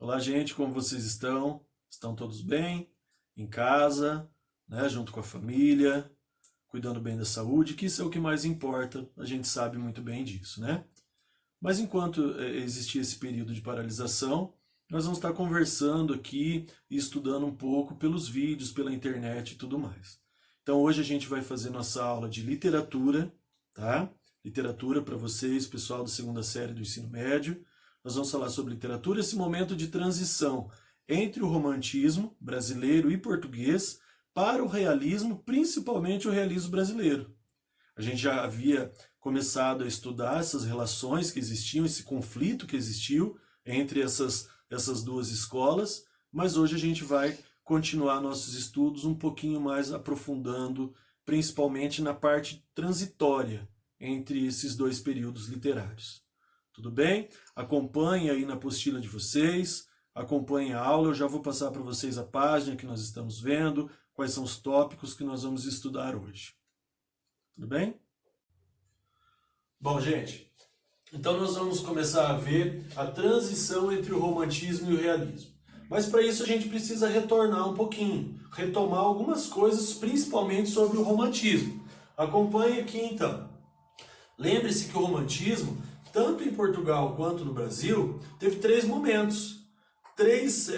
Olá, gente, como vocês estão? Estão todos bem? Em casa, né? Junto com a família, cuidando bem da saúde, que isso é o que mais importa, a gente sabe muito bem disso, né? Mas enquanto existir esse período de paralisação, nós vamos estar conversando aqui e estudando um pouco pelos vídeos, pela internet e tudo mais. Então hoje a gente vai fazer nossa aula de literatura, tá? Literatura para vocês, pessoal da segunda série do ensino médio. Nós vamos falar sobre literatura, esse momento de transição entre o romantismo brasileiro e português para o realismo, principalmente o realismo brasileiro. A gente já havia começado a estudar essas relações que existiam, esse conflito que existiu entre essas duas escolas, mas hoje a gente vai continuar nossos estudos um pouquinho mais aprofundando, principalmente na parte transitória entre esses dois períodos literários. Tudo bem? Acompanhe aí na apostila de vocês, acompanhe a aula, eu já vou passar para vocês a página que nós estamos vendo, quais são os tópicos que nós vamos estudar hoje. Tudo bem? Bom, gente, então nós vamos começar a ver a transição entre o romantismo e o realismo. Mas para isso a gente precisa retornar um pouquinho, retomar algumas coisas, principalmente sobre o romantismo. Acompanhe aqui então. Lembre-se que o romantismo, tanto em Portugal quanto no Brasil, teve três momentos, três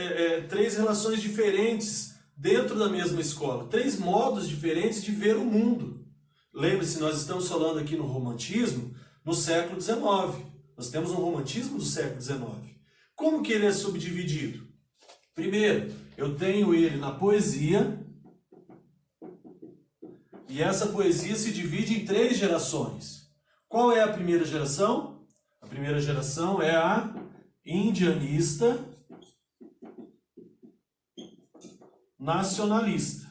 relações diferentes dentro da mesma escola, três modos diferentes de ver o mundo. Lembre-se, nós estamos falando aqui no romantismo no século XIX. Nós temos um romantismo do século XIX. Como que ele é subdividido? Primeiro, eu tenho ele na poesia, e essa poesia se divide em três gerações. Qual é a primeira geração? A primeira geração é a indianista nacionalista.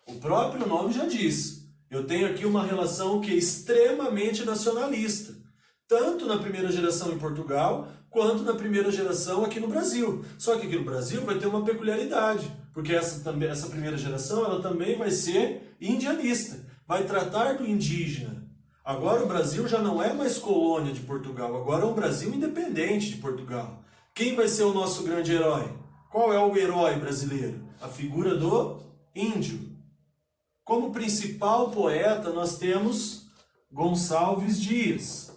O próprio nome já diz. Eu tenho aqui uma relação que é extremamente nacionalista. Tanto na primeira geração em Portugal, quanto na primeira geração aqui no Brasil. Só que aqui no Brasil vai ter uma peculiaridade, porque essa primeira geração ela também vai ser indianista, vai tratar do indígena. Agora o Brasil já não é mais colônia de Portugal, agora é um Brasil independente de Portugal. Quem vai ser o nosso grande herói? Qual é o herói brasileiro? A figura do índio. Como principal poeta nós temos Gonçalves Dias.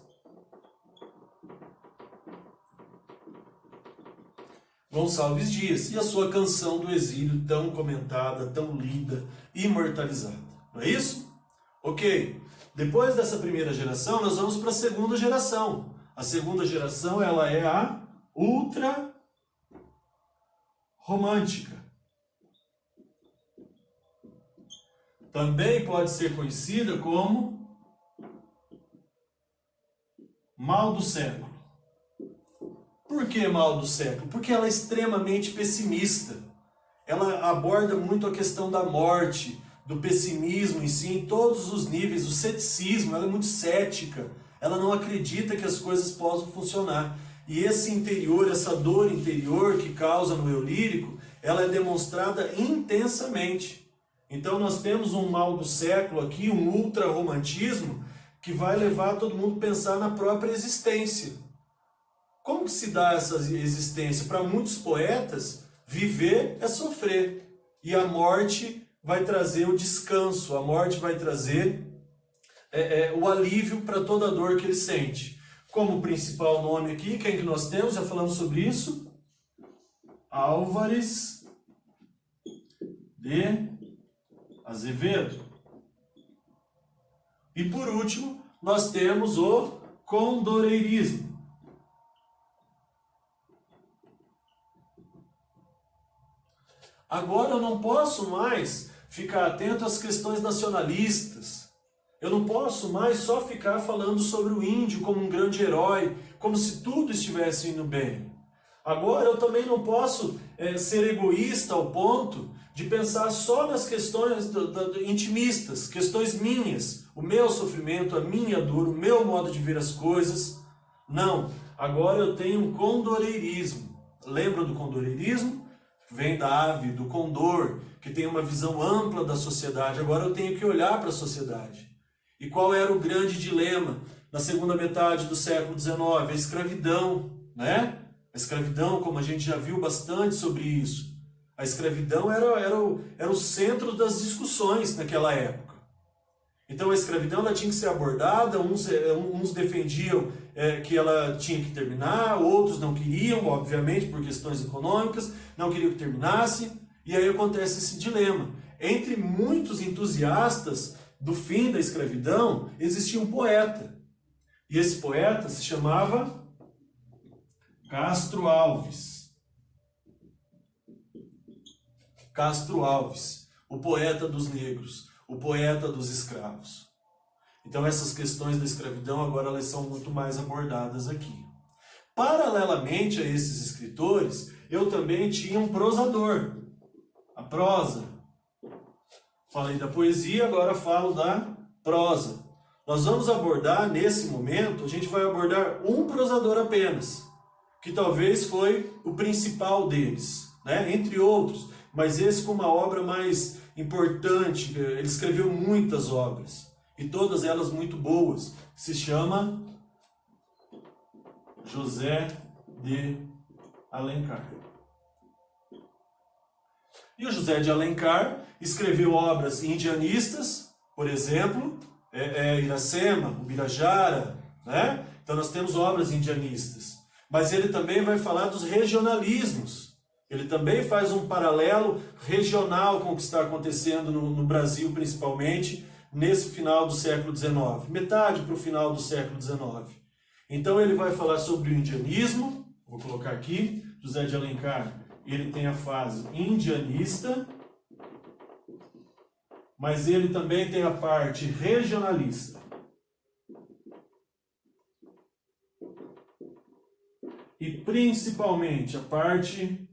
Gonçalves Dias e a sua canção do exílio tão comentada, tão lida, imortalizada. Não é isso? Ok. Depois dessa primeira geração, nós vamos para a segunda geração. A segunda geração ela é a ultra romântica. Também pode ser conhecida como mal do século. Por que mal do século? Porque ela é extremamente pessimista. Ela aborda muito a questão da morte, do pessimismo em si, em todos os níveis, o ceticismo, ela é muito cética. Ela não acredita que as coisas possam funcionar. E esse interior, essa dor interior que causa no eu lírico, ela é demonstrada intensamente. Então nós temos um mal do século aqui, um ultra-romantismo, que vai levar todo mundo a pensar na própria existência. Como que se dá essa existência? Para muitos poetas, viver é sofrer. E a morte vai trazer o descanso, a morte vai trazer o alívio para toda a dor que ele sente. Como principal nome aqui, quem que nós temos? Já falamos sobre isso. Álvares de Azevedo. E por último, nós temos o condoreirismo. Agora eu não posso mais ficar atento às questões nacionalistas. Eu não posso mais só ficar falando sobre o índio como um grande herói, como se tudo estivesse indo bem. Agora eu também não posso ser egoísta ao ponto de pensar só nas questões intimistas, questões minhas, o meu sofrimento, a minha dor, o meu modo de ver as coisas. Não, agora eu tenho um condoreirismo. Lembra do condoreirismo? Vem da ave, do condor, que tem uma visão ampla da sociedade. Agora eu tenho que olhar para a sociedade. E qual era o grande dilema na segunda metade do século XIX, a escravidão, né? A escravidão, como a gente já viu bastante sobre isso, a escravidão era o centro das discussões naquela época. Então a escravidão ela tinha que ser abordada, uns defendiam que ela tinha que terminar, outros não queriam, obviamente por questões econômicas, não queriam que terminasse, e aí acontece esse dilema. Entre muitos entusiastas do fim da escravidão, existia um poeta, e esse poeta se chamava Castro Alves. Castro Alves, o poeta dos negros, o poeta dos escravos. Então essas questões da escravidão agora elas são muito mais abordadas aqui. Paralelamente a esses escritores, eu também tinha um prosador, a prosa. Falei da poesia, agora falo da prosa. Nós vamos abordar, nesse momento, a gente vai abordar um prosador apenas, que talvez foi o principal deles, né? Entre outros, mas esse com uma obra mais importante. Ele escreveu muitas obras, e todas elas muito boas, se chama José de Alencar. E o José de Alencar escreveu obras indianistas, por exemplo, Iracema, Ubirajara, né? Então nós temos obras indianistas. Mas ele também vai falar dos regionalismos. Ele também faz um paralelo regional com o que está acontecendo no Brasil, principalmente, nesse final do século XIX, metade para o final do século XIX. Então ele vai falar sobre o indianismo, vou colocar aqui, José de Alencar, ele tem a fase indianista, mas ele também tem a parte regionalista. E principalmente a parte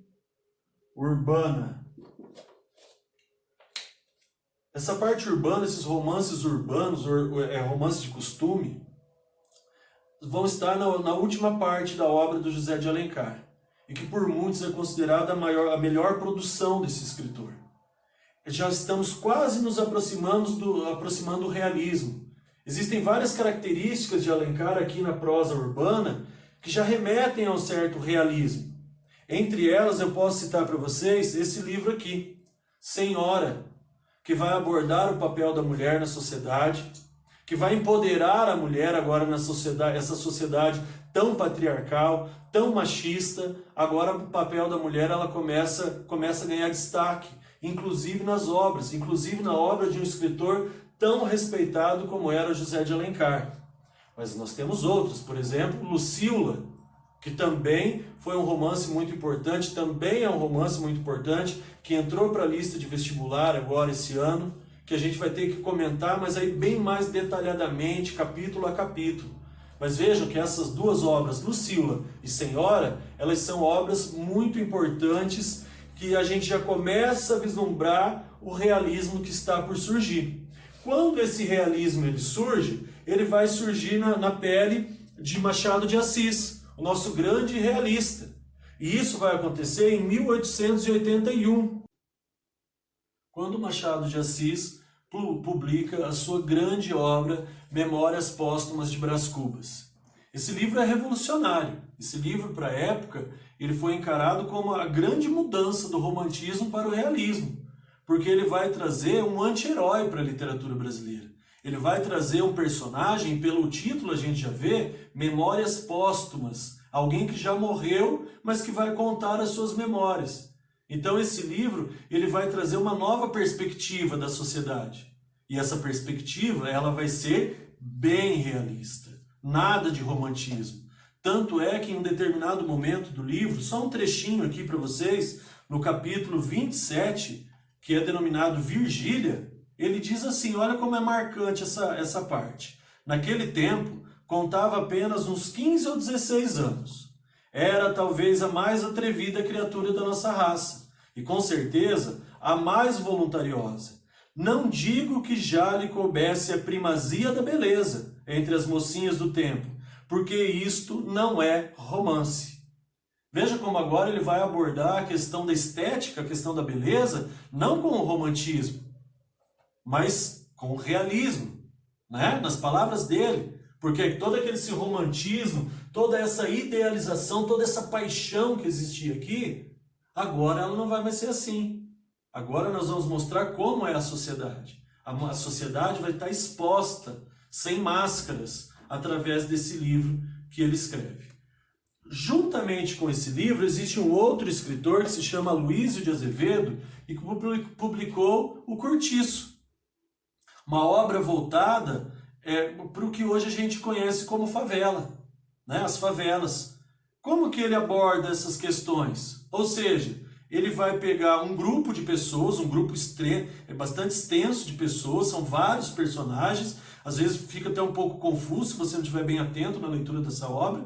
urbana. Essa parte urbana, esses romances urbanos, romances de costume, vão estar na última parte da obra do José de Alencar, e que por muitos é considerada a melhor produção desse escritor. Já estamos quase nos aproximando do realismo. Existem várias características de Alencar aqui na prosa urbana que já remetem a um certo realismo. Entre elas eu posso citar para vocês esse livro aqui, Senhora, que vai abordar o papel da mulher na sociedade, que vai empoderar a mulher agora na sociedade, essa sociedade tão patriarcal, tão machista. Agora o papel da mulher ela começa a ganhar destaque, inclusive nas obras, inclusive na obra de um escritor tão respeitado como era José de Alencar. Mas nós temos outros, por exemplo, Lucila, que também foi um romance muito importante, que entrou para a lista de vestibular agora esse ano, que a gente vai ter que comentar, mas aí bem mais detalhadamente, capítulo a capítulo. Mas vejam que essas duas obras, Lucila e Senhora, elas são obras muito importantes, que a gente já começa a vislumbrar o realismo que está por surgir. Quando esse realismo ele surge, ele vai surgir na pele de Machado de Assis, o nosso grande realista. E isso vai acontecer em 1881, quando Machado de Assis publica a sua grande obra Memórias Póstumas de Brás Cubas. Esse livro é revolucionário. Esse livro, para a época, ele foi encarado como a grande mudança do romantismo para o realismo, porque ele vai trazer um anti-herói para a literatura brasileira. Ele vai trazer um personagem, pelo título a gente já vê, Memórias Póstumas, alguém que já morreu, mas que vai contar as suas memórias. Então esse livro ele vai trazer uma nova perspectiva da sociedade. E essa perspectiva ela vai ser bem realista, nada de romantismo. Tanto é que em um determinado momento do livro, só um trechinho aqui para vocês, no capítulo 27, que é denominado Virgília, ele diz assim, olha como é marcante essa parte. Naquele tempo, contava apenas uns 15 ou 16 anos. Era talvez a mais atrevida criatura da nossa raça, e com certeza a mais voluntariosa. Não digo que já lhe coubesse a primazia da beleza entre as mocinhas do tempo, porque isto não é romance. Veja como agora ele vai abordar a questão da estética, a questão da beleza, não com o romantismo, mas com o realismo, né? Nas palavras dele. Porque todo esse romantismo, toda essa idealização, toda essa paixão que existia aqui, agora ela não vai mais ser assim. Agora nós vamos mostrar como é a sociedade. A sociedade vai estar exposta, sem máscaras, através desse livro que ele escreve. Juntamente com esse livro, existe um outro escritor que se chama Aloysio de Azevedo e que publicou O Cortiço. Uma obra voltada para o que hoje a gente conhece como favela, né? As favelas. Como que ele aborda essas questões? Ou seja, ele vai pegar um grupo de pessoas, um grupo bastante extenso de pessoas, são vários personagens, às vezes fica até um pouco confuso se você não estiver bem atento na leitura dessa obra,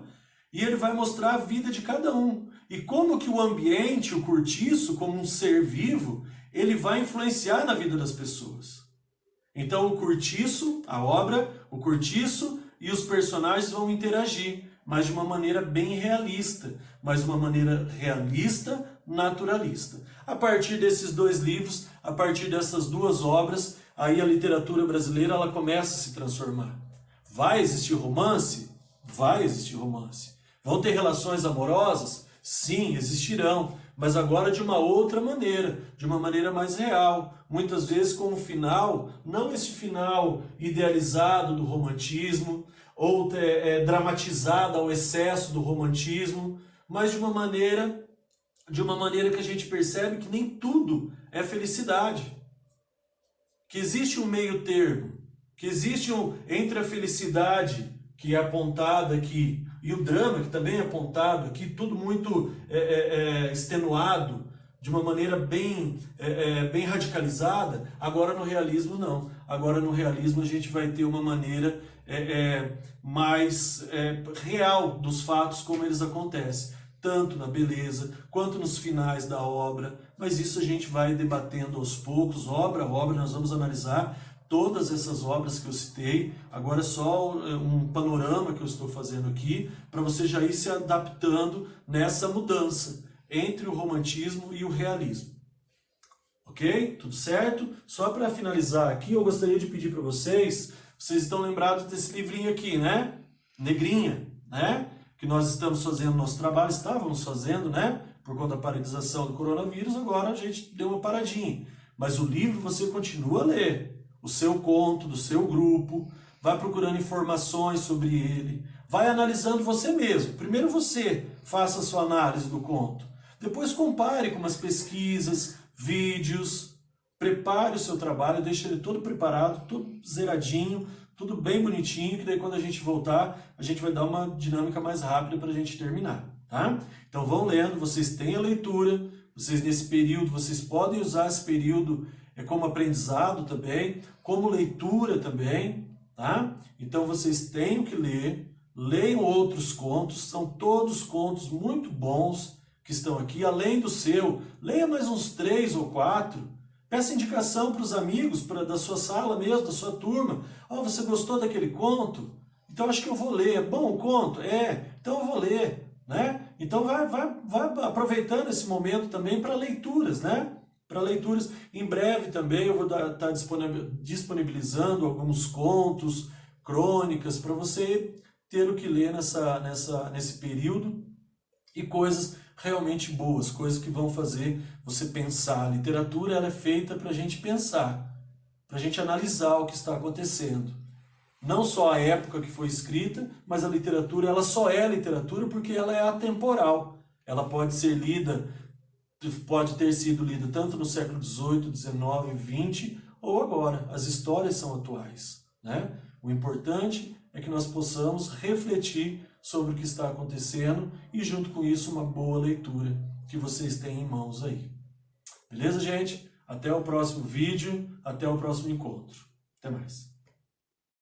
e ele vai mostrar a vida de cada um. E como que o ambiente, o cortiço, como um ser vivo, ele vai influenciar na vida das pessoas. Então o cortiço, a obra, o cortiço e os personagens vão interagir, mas de uma maneira bem realista, mas de uma maneira realista, naturalista. A partir desses dois livros, a partir dessas duas obras, aí a literatura brasileira ela começa a se transformar. Vai existir romance? Vai existir romance. Vão ter relações amorosas? Sim, existirão, mas agora de uma outra maneira, de uma maneira mais real, muitas vezes com um final, não esse final idealizado do romantismo, ou dramatizado ao excesso do romantismo, mas de uma maneira que a gente percebe que nem tudo é felicidade. Que existe um meio termo, que existe entre a felicidade que é apontada aqui e o drama que também é apontado aqui, tudo muito extenuado, de uma maneira bem radicalizada. Agora no realismo não. Agora no realismo a gente vai ter uma maneira mais real dos fatos como eles acontecem, tanto na beleza quanto nos finais da obra, mas isso a gente vai debatendo aos poucos, obra a obra. Nós vamos analisar todas essas obras que eu citei. Agora é só um panorama que eu estou fazendo aqui, para você já ir se adaptando nessa mudança entre o romantismo e o realismo. Ok? Tudo certo? Só para finalizar aqui, eu gostaria de pedir para vocês estão lembrados desse livrinho aqui, né? Negrinha, né? Que nós estamos fazendo nosso trabalho, estávamos fazendo, né? Por conta da paralisação do coronavírus, agora a gente deu uma paradinha. Mas o livro você continua a ler. O seu conto, do seu grupo, vai procurando informações sobre ele, vai analisando você mesmo. Primeiro você faça a sua análise do conto, depois compare com umas pesquisas, vídeos, prepare o seu trabalho, deixe ele todo preparado, tudo zeradinho, tudo bem bonitinho, que daí quando a gente voltar, a gente vai dar uma dinâmica mais rápida para a gente terminar, tá? Então vão lendo, vocês têm a leitura, vocês nesse período, vocês podem usar esse período como aprendizado também, como leitura também, tá? Então vocês têm que ler, leiam outros contos, são todos contos muito bons que estão aqui, além do seu, leia mais uns 3 ou 4, peça indicação para os amigos, da sua sala mesmo, da sua turma. Você gostou daquele conto? Então acho que eu vou ler. É bom o conto? Então eu vou ler, né? Então vai aproveitando esse momento também para leituras, né? Para leituras. Em breve também eu vou estar disponibilizando alguns contos, crônicas, para você ter o que ler nesse período, e coisas realmente boas, coisas que vão fazer você pensar. A literatura ela é feita para a gente pensar, para a gente analisar o que está acontecendo. Não só a época que foi escrita, mas a literatura ela só é literatura porque ela é atemporal. Ela pode ser lida, pode ter sido lida tanto no século XVIII, XIX, XX ou agora. As histórias são atuais, né? O importante é que nós possamos refletir sobre o que está acontecendo e junto com isso uma boa leitura que vocês têm em mãos aí. Beleza, gente? Até o próximo vídeo, até o próximo encontro. Até mais.